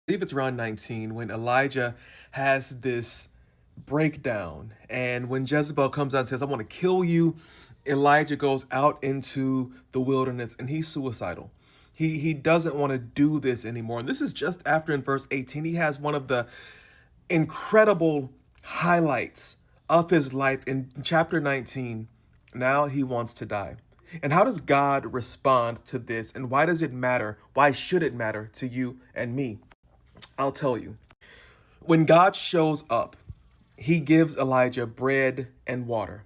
believe it's around 19 when Elijah has this breakdown. And when Jezebel comes out and says, I want to kill you, Elijah goes out into the wilderness and he's suicidal. He doesn't want to do this anymore. And this is just after in verse 18, he has one of the incredible highlights of his life in chapter 19. Now he wants to die. And how does God respond to this? And why does it matter? Why should it matter to you and me? I'll tell you. When God shows up, he gives Elijah bread and water,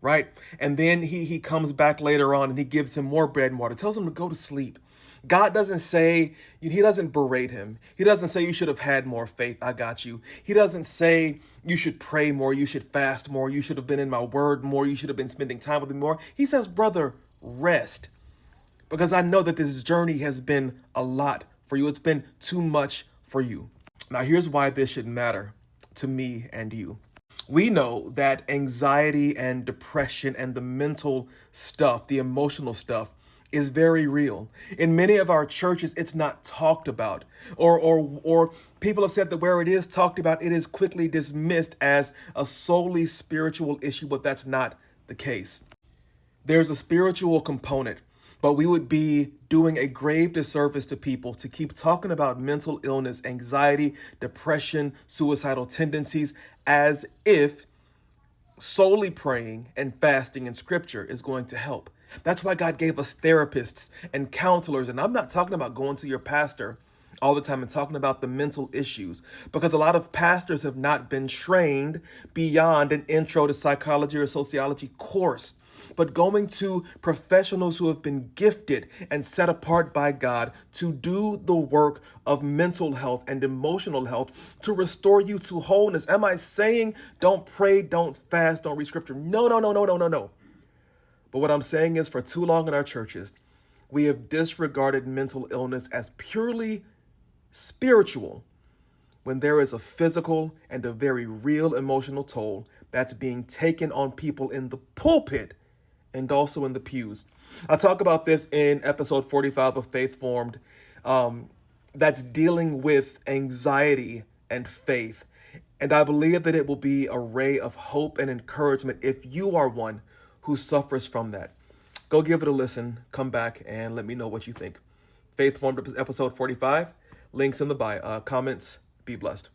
right? And then he comes back later on and he gives him more bread and water, tells him to go to sleep. God doesn't say, he doesn't berate him. He doesn't say you should have had more faith. I got you. He doesn't say you should pray more, you should fast more, you should have been in my word more, you should have been spending time with me more. He says, brother, rest. Because I know that this journey has been a lot for you. It's been too much for you. Now, here's why this should matter to me and you. We know that anxiety and depression and the mental stuff, the emotional stuff, is very real. In many of our churches, it's not talked about, or people have said that where it is talked about, it is quickly dismissed as a solely spiritual issue, but that's not the case. There's a spiritual component, but we would be doing a grave disservice to people to keep talking about mental illness, anxiety, depression, suicidal tendencies as if solely praying and fasting in scripture is going to help. That's why God gave us therapists and counselors. And I'm not talking about going to your pastor all the time and talking about the mental issues, because a lot of pastors have not been trained beyond an intro to psychology or sociology course, but going to professionals who have been gifted and set apart by God to do the work of mental health and emotional health to restore you to wholeness. Am I saying don't pray, don't fast, don't read scripture? No, no, no, no, no, no, no. But what I'm saying is, for too long in our churches, we have disregarded mental illness as purely spiritual when there is a physical and a very real emotional toll that's being taken on people in the pulpit and also in the pews. I talk about this in episode 45 of Faith Formed, that's dealing with anxiety and faith. And I believe that it will be a ray of hope and encouragement if you are one who suffers from that. Go give it a listen, come back, and let me know what you think. Faith Formed episode 45, links in the bio, comments. Be blessed.